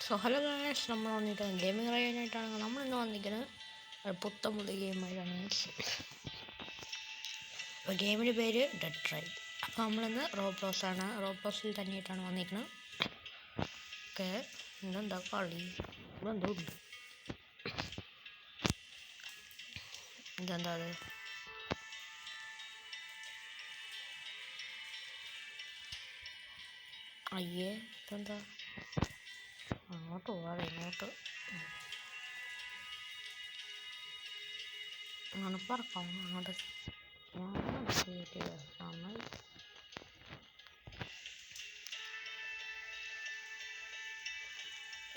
So hello guys, നമ്മൾ വന്നിട്ട് gaming പറയാനായിട്ടാണ് നമ്മളിന്ന് വന്നിരിക്കുന്നത്. പുത്തൻ പുതിയ ഗെയിമായിട്ടാണ്. അപ്പോൾ ഗെയിമിൻ്റെ പേര് ഡെഡ് ട്രൈബ്. അപ്പോൾ നമ്മളിന്ന് റോബ്ലോസിൽ തന്നെയായിട്ടാണ് വന്നിരിക്കുന്നത്. ഓക്കെ, ഇതെന്താ കളി, ഇതെന്തോ ഉണ്ട്, ഇതെന്താ അത്? അയ്യേ, ഇതെന്താ? അങ്ങോട്ട് പോവാതെ ഇങ്ങോട്ട് അങ്ങനെ പറക്കാം. അങ്ങോട്ട് നന്നായി.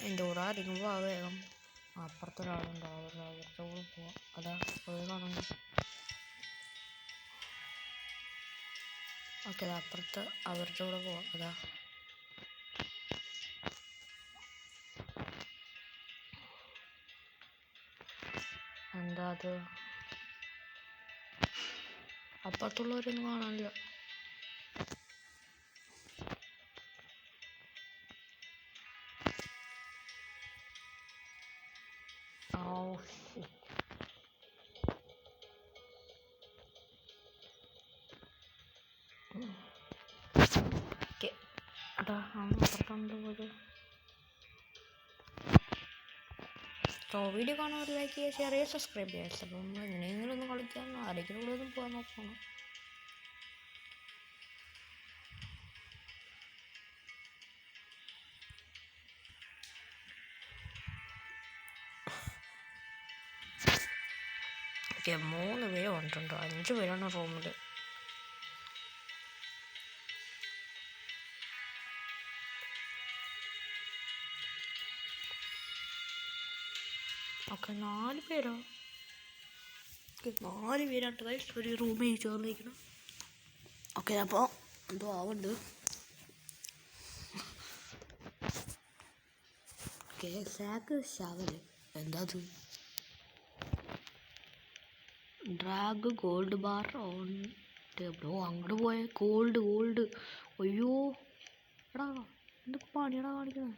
എൻ്റെ കൂടെ ആരെങ്കിലും പോവാ വേഗം. അപ്പുറത്തൊരാളുണ്ട്, അവരുടെ കൂടെ പോവാം. അതാ പോയി കാണുന്നു. ഓക്കെ, അപ്പുറത്ത് അവരുടെ കൂടെ പോവാം. അതാ എന്താ അത്? അപ്പുറത്തുള്ളവരൊന്നും കാണാനില്ല. അതാ അപ്പുറത്തുണ്ട് പോയത്. സോ വീഡിയോ കാണാൻ ഒരു ലൈക്ക് ചെയ്യുക, ഷെയർ ചെയ്യുക, സബ്സ്ക്രൈബ് ചെയ്യുക. അപ്പം എങ്ങനെയെങ്കിലും ഒന്ന് കളിക്കാൻ ആരെങ്കിലും കൂടെ ഒന്നും പോകാൻ നോക്കണം. ഓക്കെ, 3 പേര് വന്നിട്ടുണ്ട്. 5 പേരാണ് റൂമിൽ. ഓക്കെ, 4 പേരോ? ഓക്കെ, 4 പേരാണ് ഗൈസ് ഒരു റൂമിൽ ചേർന്നിരിക്കണം. ഓക്കെ, അപ്പോൾ എന്തോ ആവുന്നുണ്ട്. ഓക്കെ, സാക്ക് ശവല് എന്താ അത്? Drag gold bar on table. ഓ, അങ്ങോട്ട് പോയ ഗോൾഡ്. അയ്യോ എടാ, എന്തൊക്കെ പണിയടാ കാണിക്കണേ.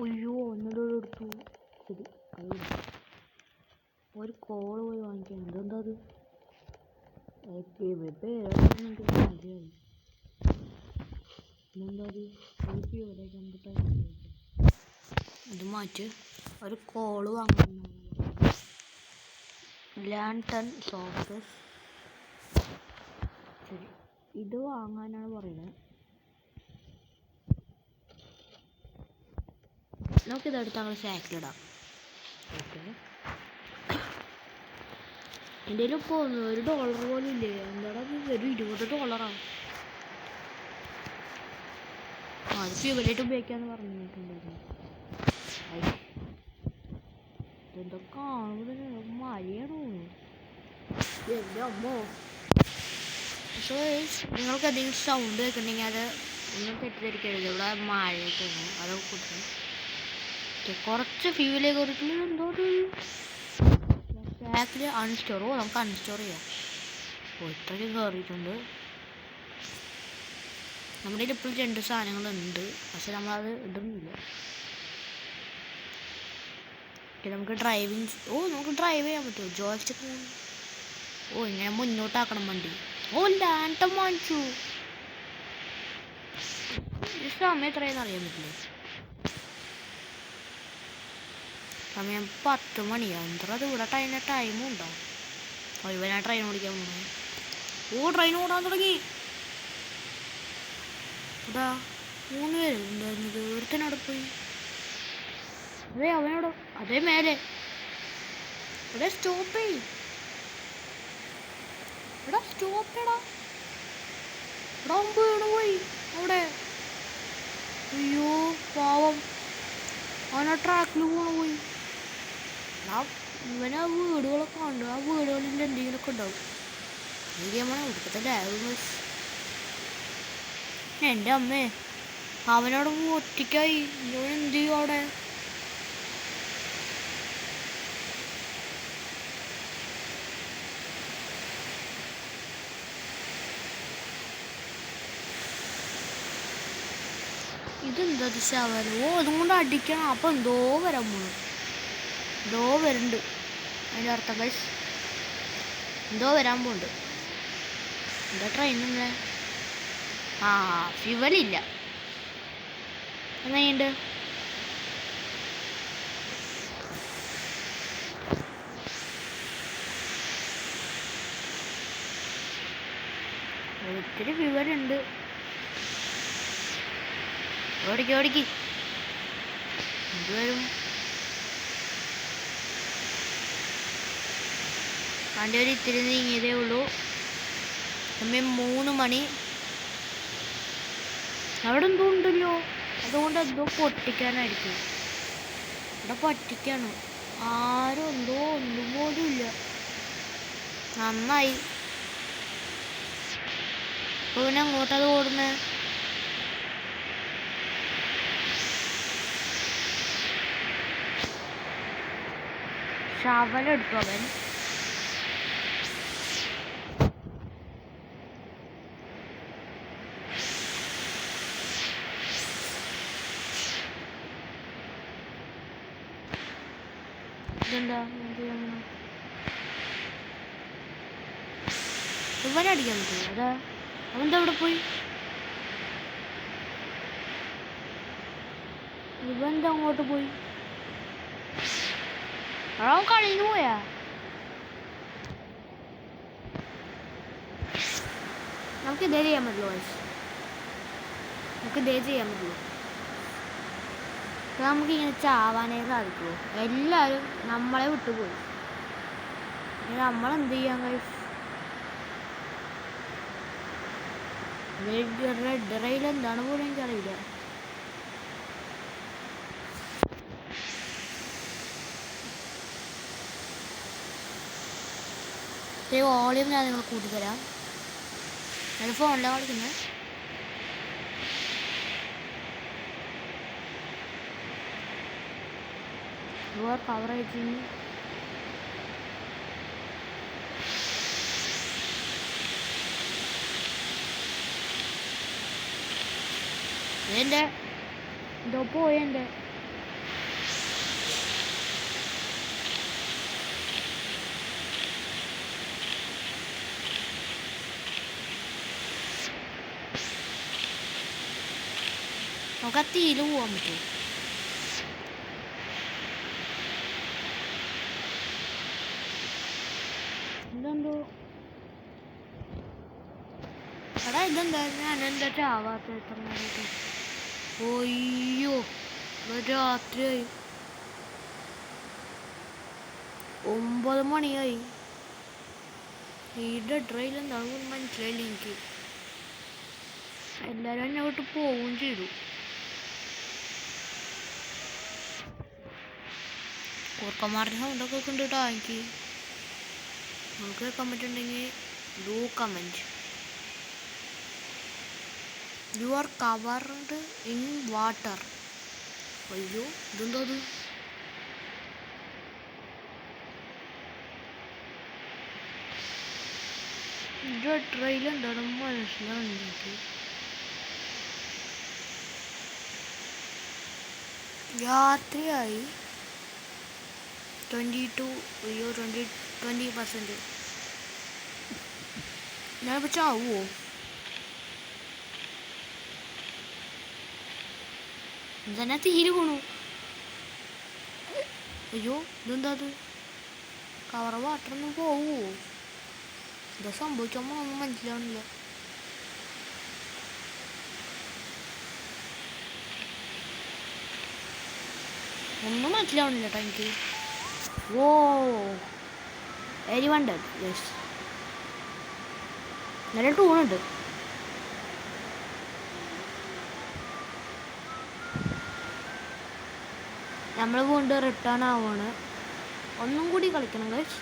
അയ്യോ, ഒന്നൂടെ എടുത്തു. ശരി, അത് ഒരു കോള് പോയി വാങ്ങിക്കാൻ. ഇതെന്താ അത്? ഇത് മാറ്റ്. ഒരു കോള് വാങ്ങാൻ. ലാൻടൺ സോസസ്. ശരി, ഇത് വാങ്ങാനാണ് പറയുന്നത്. നമുക്കിതെടുത്ത് ഞങ്ങൾ സാക്കിലിടാം. ഓക്കെ, എൻ്റെ കയ്യിൽ ഇപ്പോൾ $1 പോലും ഇല്ലേ. എന്താടാ ഒരു $20. അത് ഫ്യൂവലായിട്ട് ഉപയോഗിക്കാന്ന് പറഞ്ഞിട്ടുണ്ടായിരുന്നു. ഇതെന്തൊക്കെ കാണുന്നത് മഴയാണോ? എൻ്റെ അമ്മോ. സോ നിങ്ങൾക്ക് എന്തെങ്കിലും സൗണ്ട് കേൾക്കുന്നുണ്ടെങ്കിൽ അത് ഒന്നും തെറ്റിദ്ധരിക്കരുത്. ഇവിടെ മഴയൊക്കെയാണ്, അതൊക്കെ കൊടുക്കും. കുറച്ച് ഫ്യൂവിലേക്ക് കൊടുക്കില്ല. എന്തോ ബാക്കിൽ അൺസ്റ്റോർ. ഓ, നമുക്ക് അൺസ്റ്റോർ ചെയ്യാം. ഓ, ഇത്രയ്ക്ക് കയറിയിട്ടുണ്ട്. നമ്മുടെ കയ്യിൽ ഇപ്പോൾ 2 സാധനങ്ങളുണ്ട്, പക്ഷെ നമ്മളത് ഇടുന്നില്ല. നമുക്ക് ഡ്രൈവിങ്. നമുക്ക് ഡ്രൈവ് ചെയ്യാൻ പറ്റുമോ? ജോയ്സ്റ്റിക്ക്. ഇങ്ങനെ മുന്നോട്ടാക്കണം വണ്ടി. ലാൻടൺ വാങ്ങിച്ചു. ഈ സമയം എത്രയെന്ന് അറിയാൻ പറ്റില്ല. സമയം 10 മണിയാണ്. അത് ഇവിടെ ടൈമും ഉണ്ടോ? ഇവനാ ട്രെയിൻ ഓടിക്കാൻ പോകുന്നു. ട്രെയിൻ ഓടാൻ തുടങ്ങി. അതാ 3 പേര് ഉണ്ടായിരുന്നത്. ഒരുത്തനവിടെ പോയി. അതെ, അവനോട് അതേ മേലെ. ഇവിടെ സ്റ്റോപ്പ് ചെയ്യും. ഇവിടെ സ്റ്റോപ്പ് ചെയ്യടാ. ഇവിടെ വീണ് പോയി അവിടെ. അയ്യോ പാവം, അവനാ ട്രാക്കിൽ വീണ് പോയി. ഇവനാ വീടുകളൊക്കെ ഉണ്ട്. ആ വീടുകളിൽ എന്തെങ്കിലുമൊക്കെ ഉണ്ടാവും. ഈ ഗെയിമാണ് ഇവിടുത്തെ ലാഗ്. എൻ്റെ അമ്മേ, അവനവിടെ ഒറ്റയ്ക്കായി. ഞാൻ എന്ത് ചെയ്യും അവിടെ? ഇതെന്താ ശവലോ? അതും കൊണ്ട് അടിക്കണം. അപ്പം എന്തോ വരാൻ പോണു. എന്തോ വരുന്നുണ്ട്. അതിൻ്റെ അർത്ഥം ഗൈസ് എന്തോ വരാൻ പോകുന്നുണ്ട്. എന്താ ട്രെയിൻ ഇങ്ങനെ? ആ ഫ്യുവലില്ല. എങ്ങനെയുണ്ട്? ഒത്തിരി ഫ്യുവലുണ്ട്. ഓടിക്ക് ഓടിക്ക്. എന്തുവരും? വണ്ടി ഒരു ഇത്തിരി നീങ്ങിയതേ ഉള്ളൂ. സമയം 3 മണി. അവിടെ എന്തോ ഉണ്ടല്ലോ. അതുകൊണ്ട് എന്തോ പൊട്ടിക്കാനായിരിക്കും. ഇവിടെ പറ്റിക്കാണ്. ആരും എന്തോ ഒന്നും പോലും ഇല്ല. നന്നായി. ഇപ്പൊ പിന്നെ അങ്ങോട്ടത് ഓടുന്നേ. ശവലെടുത്തു അവൻ. ഇതെന്താ ഇവനടിക്കാൻ പറ്റുമോ? അതാ അവൻ്റെ അവിടെ പോയി. ഇവൻ്റെ അങ്ങോട്ട് പോയി. അവൻ കളിയിൽ പോയാ. നമുക്ക് ഇതേ ചെയ്യാൻ പറ്റുള്ളൂ. നമുക്ക് ഇതേ ചെയ്യാൻ പറ്റുള്ളൂ. നമുക്കിങ്ങനെ ചാവാനേ സാധിക്കുമോ? എല്ലാവരും നമ്മളെ വിട്ടുപോയി. നമ്മളെന്ത് ചെയ്യാൻ കഴിയും? റെഡ് റെയിൽ എന്താണ് പോലും എനിക്കറിയില്ല. വോളിയം ഞാൻ നിങ്ങൾ കൂട്ടിത്തരാം. അത് ഫോണിലാണ് കളിക്കുന്നത്. പവർ റേറ്റിംഗ് എൻ്റെ എന്തോ പോയെൻ്റെ. നമുക്ക് ആ തീയിൽ പോകാൻ പറ്റുമോ? ഇതെന്തോ എടാ ഇതെന്താ ഞാൻ എന്താ ചാവാത്ത എത്ര നേരമായിട്ട്? ഒയ്യോ രാത്രിയായി. 9 മണിയായി. ഈ ഡെഡ് റെയിൽ എന്താണെന്ന് മനസ്സിലായില്ല എനിക്ക്. എല്ലാവരും എന്നെ വിട്ട് പോവുകയും ചെയ്തു. കൂർക്കന്മാരുടെ സൗണ്ടൊക്കെ ഉണ്ട് കേട്ടോ. എനിക്ക് നമുക്ക് കേൾക്കാൻ പറ്റുന്നുണ്ടെങ്കിൽ do comment. You are covered in water. അയ്യോ ഇതെന്തോ അത്? ട്രെയിൽ എന്താണെന്ന് മനസ്സിലാവുന്നില്ല എനിക്ക്. രാത്രിയായി. 20% ഞാനിപ്പോൾ ചാവുമോ? ഇതന്നെ തീരെ പോണു. അയ്യോ ഇതെന്താ അത്? കവർ വാട്ടറൊന്നും പോവുമോ? എന്താ സംഭവിച്ചോമോ ഒന്നും മനസ്സിലാവണില്ല. ഒന്നും മനസ്സിലാവണില്ല കേട്ടോ എനിക്ക്. ഓ വെരി വണ്ടർ. യെസ് നല്ല ടൂണുണ്ട്. നമ്മൾ കൊണ്ട് റിട്ടേൺ ആവുകയാണ്. ഒന്നും കൂടി കളിക്കണം ഗൈസ്.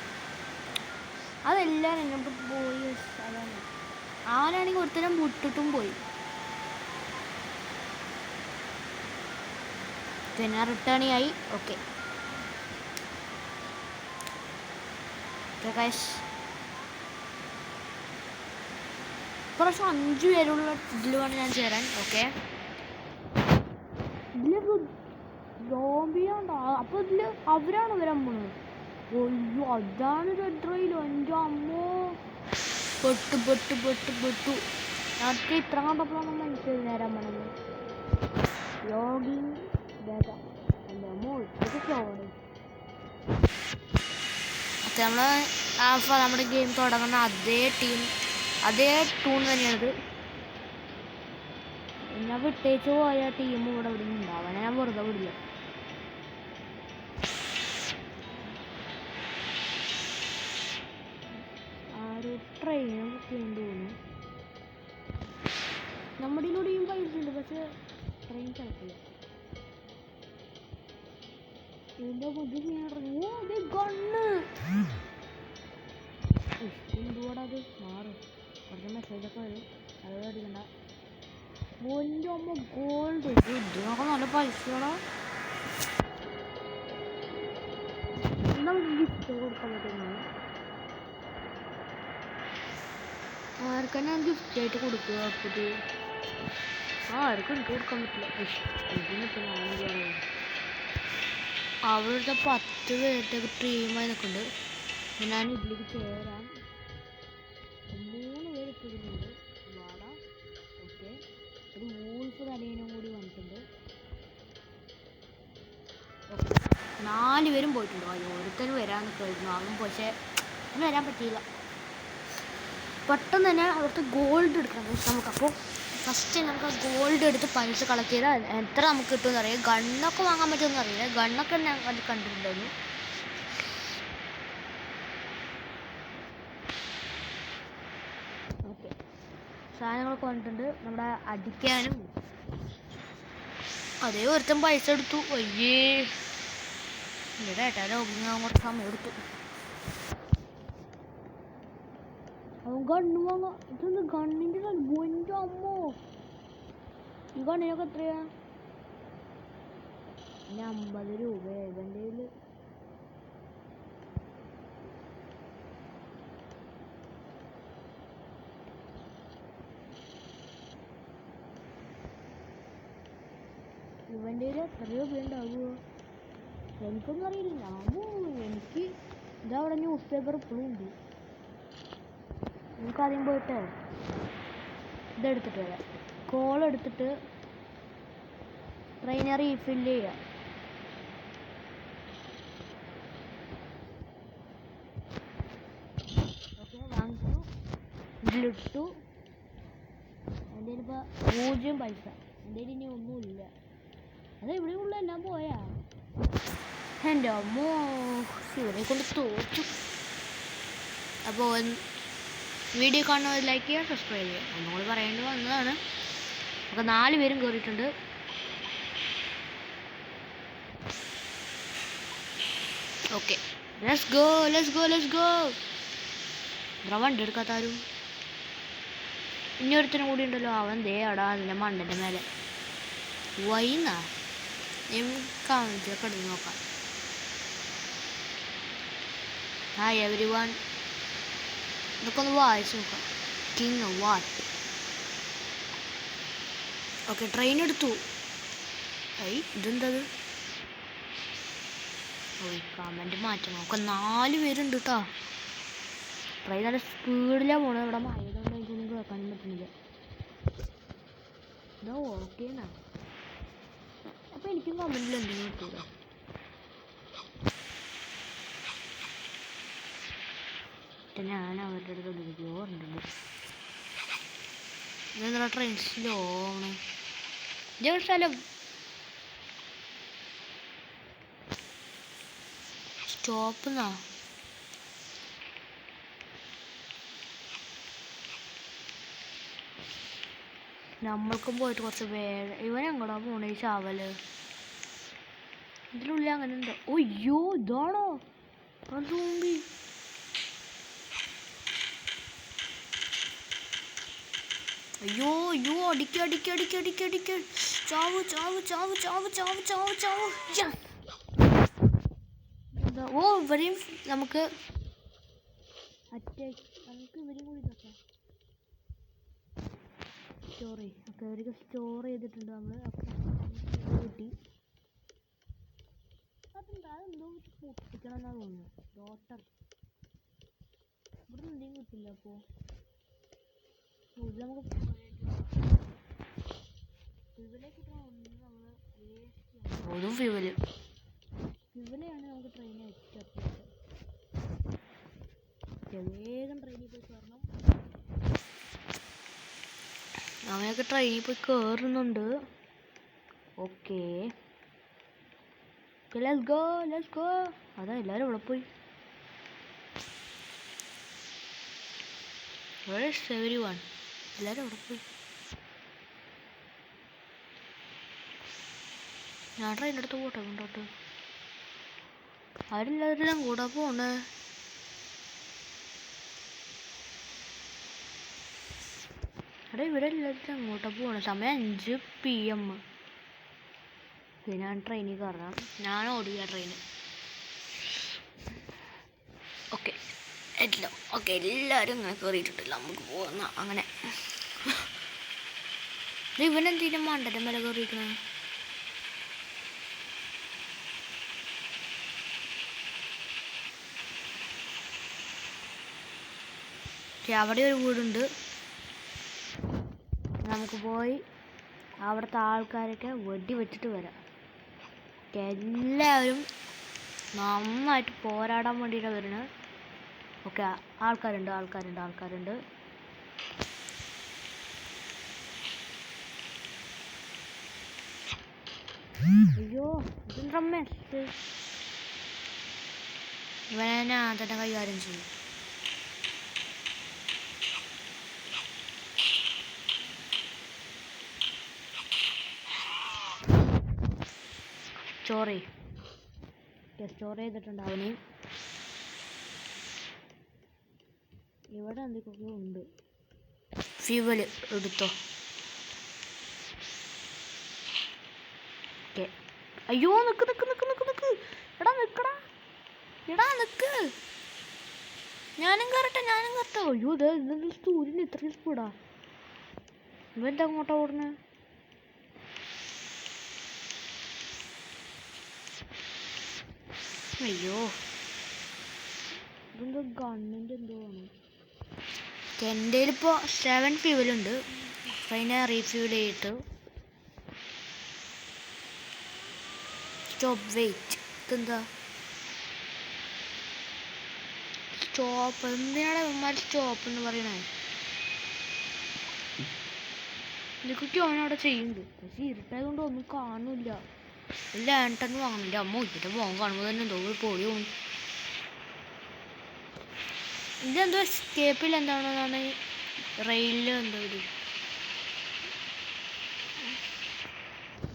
അതെല്ലാവരും എന്നെ പോയി. അതാണ് അവനാണെങ്കിൽ ഒരുത്തരം വിട്ടിട്ടും പോയി. പിന്നെ റിട്ടേണിയായി. ഓക്കെ ഗൈസ് ഇപ്രാവശ്യം 5 പേരുള്ള ഇതിൽ വേണം ഞാൻ ചേരാൻ. ഓക്കെ ഇതില് സോംബിയാണ്ടോ? അപ്പൊ ഇതില് അവരാണ് വരാൻ പോണത്. അയ്യോ അതാണ് റെഡ് റെയിലോ? എൻ്റെ അമ്മോ, പെട്ടു പെട്ടു പെട്ടു പെട്ടു. നേരത്തെ ഇത്ര കണ്ടപ്പോഴാണ് മനസ്സിലായി നേരം പോണത്. Logging data. എൻ്റെ അമ്മോ ഇതൊക്കെ സ്ലോവാണ്. ഓക്കെ, നമ്മുടെ ഗെയിം തുടങ്ങുന്ന അതേ ടൂൺ തന്നെയാണിത്. ഞാൻ വിട്ടേച്ച് പോയ ടീം ഇവിടെ ഇവിടെ ഉണ്ടാവാനെ ഞാൻ വെറുതെ വിടില്ല. ട്രെയിനും തോന്നുന്നു നമ്മുടെ ഇതിലൂടെയും പൈസ ഉണ്ട്, പക്ഷെ ട്രെയിൻ ചിലപ്പില്ല. ഇതിൻ്റെ ബുദ്ധി ഞാൻ ഇറങ്ങി. അതെ ഗണ്ണ് എന്തുകൂടെ അത് മാറും. കുറച്ച് മെസ്സേജൊക്കെ വരും, അത് അടിക്കണ്ട. എൻ്റെ അമ്മ ഗോൾഡ്, ഇതിനൊക്കെ നല്ല പൈസയാണോ? നമുക്ക് ഗിഫ്റ്റ് കൊടുക്കാൻ പറ്റുന്നതാണ്. ആർക്കന്നെ ഗിഫ്റ്റ് ആയിട്ട് കൊടുക്കുക? അപ്പോൾ ആർക്കും എനിക്ക് കൊടുക്കാൻ പറ്റില്ല. ഇതിനൊക്കെ ഞാൻ അവരുടെ 10 പേരുടെ ടീമായി നിൽക്കുന്നുണ്ട്. ഞാൻ ഇതിലേക്ക് ചേരാൻ 3 പേര് ഇട്ടിട്ടുണ്ട്. വാട ഓക്കെ, ഒരു വൂൾഫ് തലേനും കൂടി വന്നിട്ടുണ്ട്. ഓക്കെ, 4 പേരും പോയിട്ടുണ്ട്. അത് ഓരോരുത്തരും വരാൻ നിൽക്കുമായിരുന്നു. അവൻ പക്ഷേ വരാൻ പറ്റിയില്ല. പെട്ടെന്ന് തന്നെ അവിടുത്തെ ഗോൾഡ് എടുക്കണം നമുക്ക്. അപ്പോൾ ഫസ്റ്റ് നമുക്ക് ഗോൾഡ് എടുത്ത് പൈസ കളക്ട് ചെയ്താൽ എത്ര നമുക്ക് കിട്ടുമെന്ന് അറിയാം. ഗണ്ണൊക്കെ വാങ്ങാൻ പറ്റുമെന്ന് അറിയില്ല. ഗണ്ണൊക്കെ ഞാൻ അത് കണ്ടിട്ടുണ്ടായിരുന്നു. ഓക്കെ, സാധനങ്ങളൊക്കെ വന്നിട്ടുണ്ട്. നമ്മുടെ അടിക്കാനും അതേ ഒരുത്തൻ പൈസ എടുത്തു. അയ്യേ, ഇവിടെ ഏട്ടാ ഒതുങ്ങാൻ കുറച്ച് സമയം എടുത്തു. അവൻ ഗണ്ണ് വാങ്ങാം. ഇതൊന്ന് ഗണ്ണിൻ്റെ എൻ്റെ അമ്മോ, ഈ ഗണ്ണിനൊക്കെ എത്രയാ? 50 രൂപ. ഇവൻ്റെ കയ്യിൽ എത്ര രൂപ ഉണ്ടാവുമോ എനിക്കൊന്നും അറിയില്ല. എനിക്ക് ഇതവിടെ ന്യൂസ് പേപ്പർ ഇപ്പോഴും ഉണ്ട്. നമുക്ക് ആദ്യം പോയിട്ട് ഇതെടുത്തിട്ട് വരാം. കോൾ എടുത്തിട്ട് ട്രെയിനെ റീഫില്ല് ചെയ്യാം. ഓക്കെ, വാങ്ങിച്ചു, ഇതിലിട്ടു. എൻ്റെ ഇപ്പോൾ 0 പൈസ. എൻ്റെ ഇനി ഒന്നുമില്ല. അത് ഇവിടെയുള്ള എല്ലാം പോയാ. എൻ്റെ അമ്മോ, ഇവരെ കൊണ്ട് തോറ്റു. അപ്പോൾ വീഡിയോ കാണുന്നവർ ലൈക്ക് ചെയ്യുക, സബ്സ്ക്രൈബ് ചെയ്യുക. ഒന്നുകൂടി പറയേണ്ടി വന്നതാണ്. അപ്പോൾ 4 പേരും കയറിയിട്ടുണ്ട്. Okay, let's go let's go let's go. ഇവിടെ വണ്ടി എടുക്കാത്താരും. ഇനി ഒരുത്തനും കൂടി ഉണ്ടല്ലോ, അവൻ ദേ അടാ അതിൻ്റെ മണ്ണിൻ്റെ മേലെ വൈന്നാ. കാണിച്ചൊക്കെ എടുത്ത് നോക്കാം. Hi every one. ഇതൊക്കെ ഒന്ന് വായിച്ച് നോക്കാം. King what. ഓക്കെ, ട്രെയിൻ എടുത്തു. ഇതെന്തത്? കമൻറ്റ് മാറ്റണം. ഒക്കെ 4 പേരുണ്ട് കേട്ടോ. ട്രെയിൻ നല്ല സ്പീഡിലാണ് പോണത്. ഇവിടെ മഴയതുകൊണ്ട് എനിക്കൊന്നും കേൾക്കാനും പറ്റുന്നില്ല. ഇതാ ഓക്കേന്നാ. അപ്പോൾ എനിക്കും കമൻറ്റിൽ എന്തെങ്കിലും കിട്ടുക. ഞാൻ അവരുടെ അടുത്ത് ചോറുണ്ടല്ലോ. ഇതെന്താ ട്രെയിൻ സ്ലോ ആണ്? ഇതൊരു സ്ഥലം സ്റ്റോപ്പ് എന്നാ. നമ്മൾക്കും പോയിട്ട് കുറച്ച് വേഗം. ഇവൻ എങ്ങോട്ടാ പോണേ? ചാവല് ഇതിനുള്ളിൽ അങ്ങനെ ഉണ്ടോ? അയ്യോ, ഇതാണോ സോംബി? അയ്യോ അയ്യോ, അടിക്ക അടിക്ക അടിക്ക അടിക്ക അടിക്ക. ചാവ് ചാവ് ചാവ് ചാവ് ചാവ് ചാവ് ചാവ്. ഓ, ഇവരെയും നമുക്ക് ഇവരെയും കൂടി ഇതൊക്കെ സ്റ്റോറി. ഓക്കെ, അവർക്ക് സ്റ്റോർ ചെയ്തിട്ടുണ്ട് നമ്മൾ. കിട്ടി. ഓടിക്കണം എന്നാ തോന്നുന്നു. ഡോട്ടർ ഇവിടെ എന്തെങ്കിലും കിട്ടില്ല. അപ്പോൾ ഇത് നമുക്ക് ഫ്യൂവലേക്ക് കിട്ടണ ഒന്നും നമ്മൾ വേസ്റ്റ് ഫ്യൂവലെയാണ് നമുക്ക് ട്രെയിനിൽ എത്തിച്ചത്. വേഗം ട്രെയിനിൽ പോയി കയറണം. അവനൊക്കെ ട്രെയിനിൽ പോയി കയറുന്നുണ്ട്. Okay let's go. അതാ എല്ലാവരും ഇവിടെ പോയി. എല്ലാവരും അവിടെ പോയി. ഞാൻ ട്രെയിൻ്റെ അടുത്ത് പോട്ടെ കൊണ്ടോട്ട്. അവരെല്ലാവരും കൂടെ പോണേ. ഇവിടെ എല്ലാവരും അങ്ങോട്ടാ പോകണം. സമയം 5 PM. ഞാൻ ട്രെയിനിൽ കയറാം. ഞാൻ ഓടിയ ട്രെയിന്. ഓക്കെ എല്ലാവരും ഇങ്ങനെ കയറിയിട്ടുണ്ടല്ലോ. നമുക്ക് പോകുന്ന അങ്ങനെ. ഇവനെന്തിനും മണ്ടൻ്റെ മേലെ കയറിയിരിക്കണേ. അവിടെ ഒരു വീടുണ്ട്. നമുക്ക് പോയി അവിടുത്തെ ആൾക്കാരൊക്കെ വെടി വെച്ചിട്ട് വരാം. എല്ലാവരും നന്നായിട്ട് പോരാടാൻ വേണ്ടിയിട്ടാണ് വരുന്നത്. ഓക്കെ ആൾക്കാരുണ്ട്. അയ്യോ ഇതെന്താ മെസ്സ്. ഇവനെ ഞാൻ തന്നെ കൈകാര്യം ചെയ്യും. സ്റ്റോർ ചെയ്തിട്ടുണ്ട് അവന്. ഇവിടെ എന്തൊക്കെയോ ഉണ്ട്. ഫ്യൂവൽ എടുത്തോ. ഓക്കെ അയ്യോ നിക്ക്. എടാ നിക്ക്. ഞാനും കയറട്ടെ. അയ്യോ ഇതെന്താ സൂര്യൻ ഇത്രയും സ്പീഡാ. ഇവൻ്റെ അങ്ങോട്ടാ ഓടുന്നത്. അയ്യോ ഇതെന്തോ ഗവൺമെൻറ് എന്തോ ആണ്. എൻ്റെ ഇപ്പോൾ 7 ഫ്യൂവലുണ്ട്. അതിനെ റീഫ്യൂൽ ചെയ്തിട്ട് സ്റ്റോപ്പ് വെയിറ്റ്. ഇതെന്താ സ്റ്റോപ്പ്? എന്തിനാണ് ഇവന്മാർ സ്റ്റോപ്പ് എന്ന് പറയണേ? ഇതൊക്കെ അവനവിടെ ചെയ്യുന്നുണ്ട്. പക്ഷെ ഇരുട്ടായതുകൊണ്ട് ഒന്നും കാണില്ല. ലാൻടൺ വാങ്ങുന്നില്ല. അമ്മ ഇതിൻ്റെ പോകാൻ കാണുമ്പോൾ തന്നെ എന്തോ ഒരു പൊടി പോകും. ഇതെന്തോ എസ്കേപ്പിൽ എന്താണെന്നാണ് റെയിലിൽ എന്തോ ഇത്.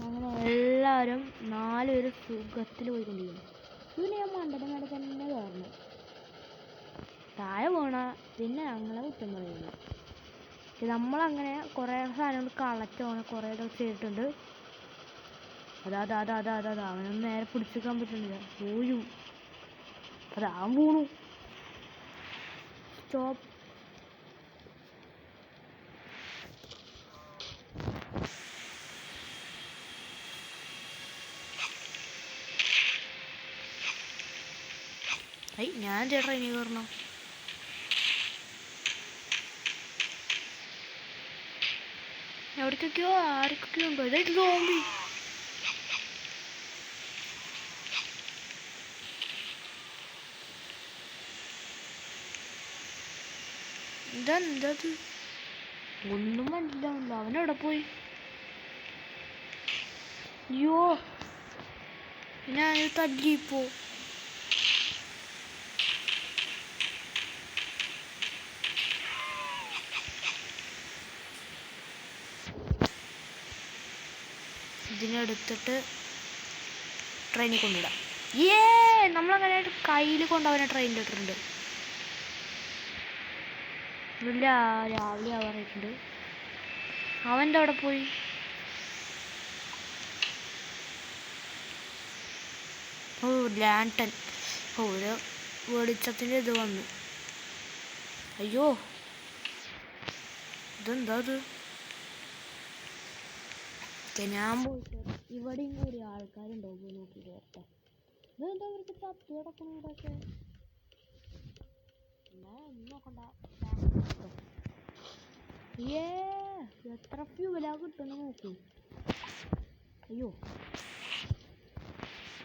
അങ്ങനെ എല്ലാവരും 4 പേര് സുഖത്തിൽ പോയിക്കൊണ്ടിരിക്കുന്നു. ഇതിന് ഞാൻ മണ്ടൻ്റെ മേലെ തന്നെ കയറണം. താഴെ പോണ പിന്നെ ഞങ്ങളെ കുറ്റം പറയുന്നു. നമ്മളങ്ങനെ കുറേ സാധനങ്ങൾ കളച്ചോണം കുറേ ഇതൊക്കെ ചെയ്തിട്ടുണ്ട്. അതാ അവനൊന്നും നേരെ പിടിച്ചെടുക്കാൻ പറ്റുന്നില്ല. പോയും അതാവൻ പോണു. സ്റ്റോപ്പ്. ഞാൻ ട്രെയിനിൽ കയറണം. എവിടേക്കൊക്കെയോ ആരൊക്കെയോ ഉണ്ടോ. ഇതായിട്ട് സോംബി. ഇതെന്തത് ഒന്നും മനസ്സിലാവില്ല. അവനെവിടെ പോയി? അയ്യോ ഞാൻ തല്ലിപ്പോ. ഇതിനെടുത്തിട്ട് ട്രെയിനിൽ കൊണ്ടിടാം. നമ്മളങ്ങനെ കയ്യിൽ കൊണ്ടവനെ ട്രെയിനിൽ ഇട്ടിട്ടുണ്ട്. ഇല്ല രാവിലെ ആവാറായിട്ടുണ്ട്. അവൻ്റെ അവിടെ പോയി. ലാൻടൺ. ഒരു വെളിച്ചത്തിൻ്റെ ഇത് വന്നു. അയ്യോ ഇതെന്താ അത്? ഞാൻ പോയിട്ട് ഇവിടെയും ഒരു ആൾക്കാരുണ്ടോ പോയി നോക്കിയിട്ട് വരട്ടെ. ഇതെന്താ അവർക്ക് ചത്ത് കിടക്കണം ഇവിടെയൊക്കെ? എന്നാ ഒന്നും നോക്കണ്ട. എത്ര ഫ്യൂലാ കിട്ടുന്ന നോക്കൂ. അയ്യോ,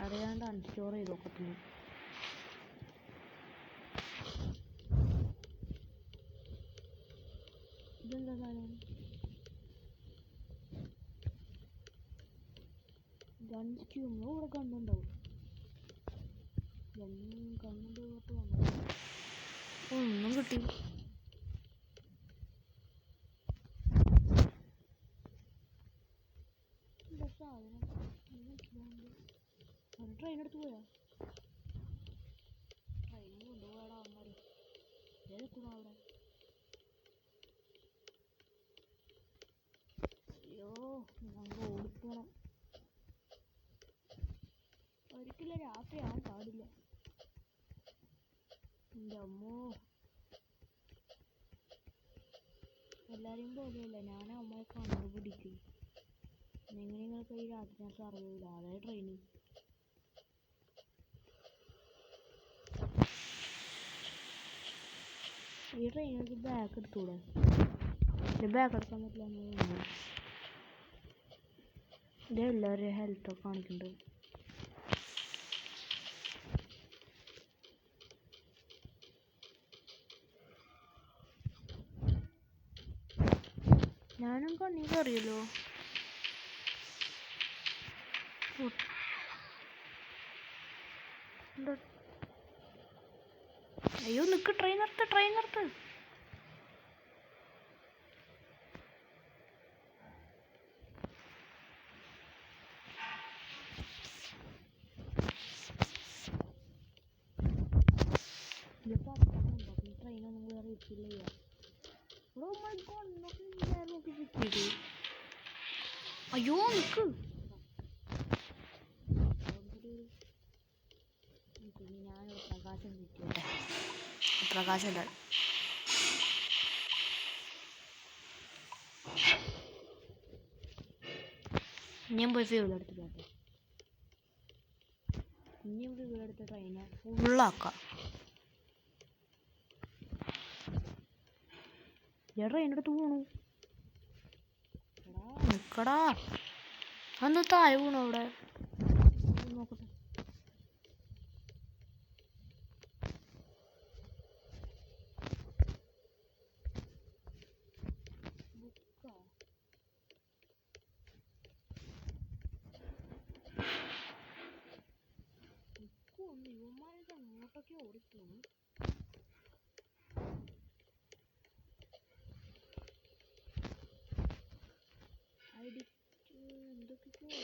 അറിയാണ്ട് അൺസ്റ്റോർ ചെയ്ത് നോക്കത്തില്ല. ഇതെന്താ സാധനം? ഗൺസ്ക്യൂമോ ഇവിടെ കണ്ടുണ്ടാവും. കണ്ണുണ്ട് ഒന്നും കിട്ടി. ട്രെയിൻ എടുത്ത് പോയാ? ട്രെയിൻ കൊണ്ടുപോയാടാ അവന്മാര്. ഏതെത്തുന്നു അവിടെ? അയ്യോ, ഞങ്ങൾ ഓടിപ്പോണം. ഒരിക്കലും രാത്രിയാവാൻ പാടില്ല. എൻ്റെ അമ്മോ, എല്ലാവരെയും പോലെയല്ല, ഞാൻ അമ്മയെ കണ്ടുപിടിക്കും. നിങ്ങൾക്ക് ഈ രാത്രിനകത്ത് അറിയില്ല. അതേ ട്രെയിൻ. ഈ ട്രെയിനിലേക്ക് ബാക്ക് എടുത്തൂടെ? ബാക്ക് എടുക്കാൻ പറ്റില്ല. ഇത് എല്ലാവരും ഹെൽത്തൊക്കെ കാണിക്കുന്നുണ്ട്. ഞാനും കണ്ണി കയറിയല്ലോ. അയ്യോ, നിക്ക്, ട്രെയിൻ നിർത്ത്. ട്രെയിനൊന്നും വേറെ ഇട്ടില്ല. അയ്യോ, നിക്ക്. ഞാനൊരു പ്രകാശം കിട്ടിയോട്ടെ. പ്രകാശം ഇല്ല. ഇനിയും പോയി ഫ്യൂലെടുത്ത് പോട്ടെ. ഇനിയും ഫ്യൂലെടുത്ത് ട്രെയിനെ ഫുള്ളാക്കാം. ട്രെയിനെടുത്ത് പോണു. നിക്കടാ, അന്ന് താഴെ വീണു അവിടെ. നോക്കട്ടെ. യുവമാരൊക്കെ അങ്ങോട്ടൊക്കെ ഓടിപ്പോണു. എന്തൊക്കെയോ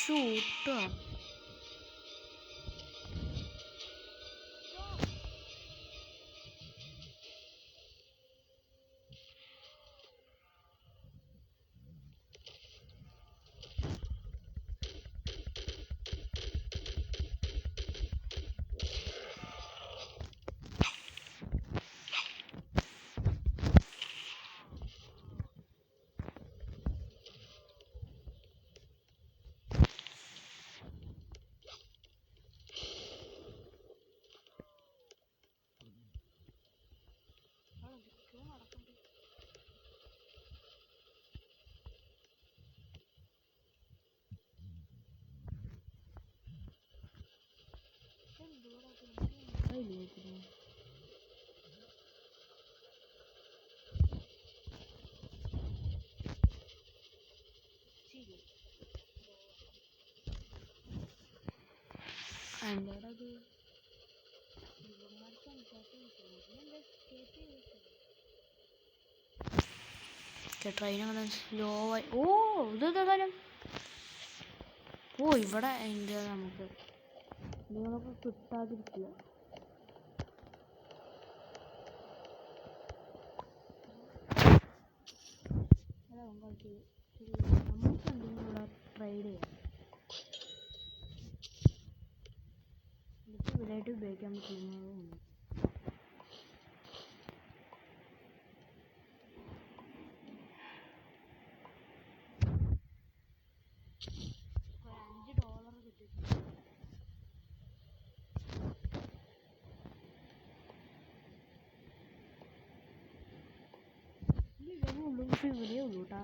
ഷൂട്ടാ. എന്താടത്? ട്രെയിൻ അങ്ങനെ സ്ലോ ആയി. ഓ ഇത് കാലം. ഓ ഇവിടെ എൻ്റെ നമുക്ക് നിങ്ങളൊക്കെ കിട്ടാതിരിക്കില്ല. നമുക്ക് എന്തെങ്കിലും ഇവിടെ ട്രൈ ചെയ്യാം. എനിക്ക് ഇവിടെയായിട്ട് ഉപയോഗിക്കാൻ പറ്റുന്നതുകൊണ്ട് $5 കിട്ടിയിട്ടുണ്ട്. ഇതേ ഉള്ളൂ, പക്ഷെ ഇവിടെ ഉള്ളൂ കേട്ടോ.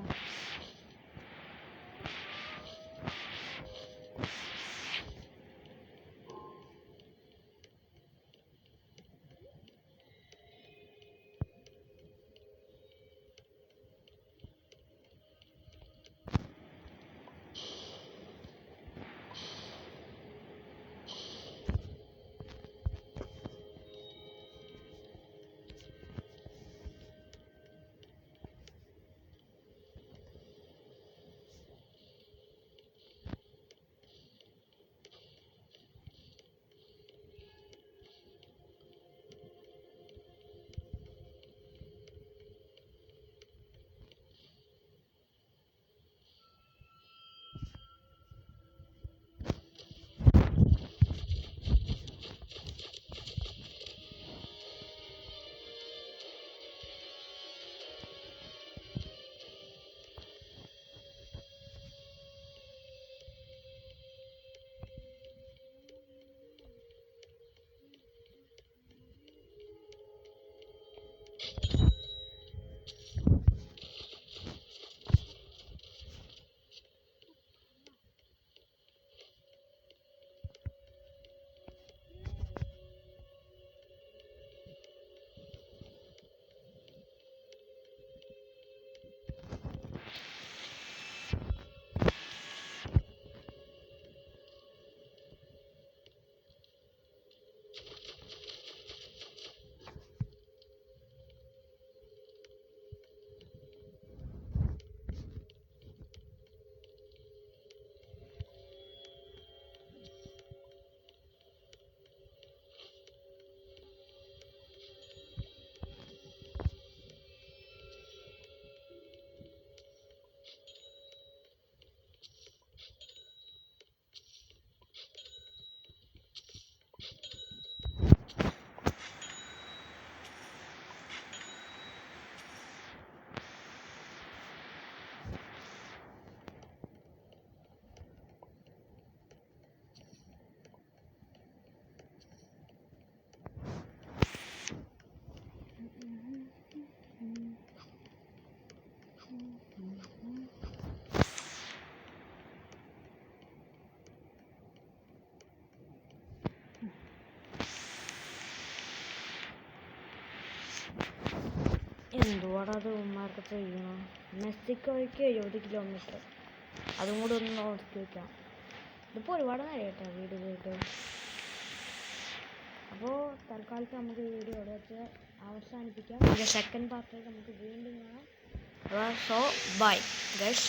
എന്തുവാടാ അത് ഉമ്മാർക്ക് ചെയ്യണം. മെക്സിക്കോയ്ക്ക് 70 കിലോമീറ്റർ, അതും കൂടെ ഒന്ന് നോക്കി വയ്ക്കാം. ഇതിപ്പോൾ ഒരുപാട് നേരം കേട്ടോ വീഡിയോ പോയിട്ട്. അപ്പോൾ തൽക്കാലത്ത് നമുക്ക് വീഡിയോ ഇവിടെ വെച്ച് അവസാനിപ്പിക്കാം. ഇതിൻ്റെ സെക്കൻഡ് പാർട്ടിൽ നമുക്ക് വീണ്ടും കാണാം. So bye guys.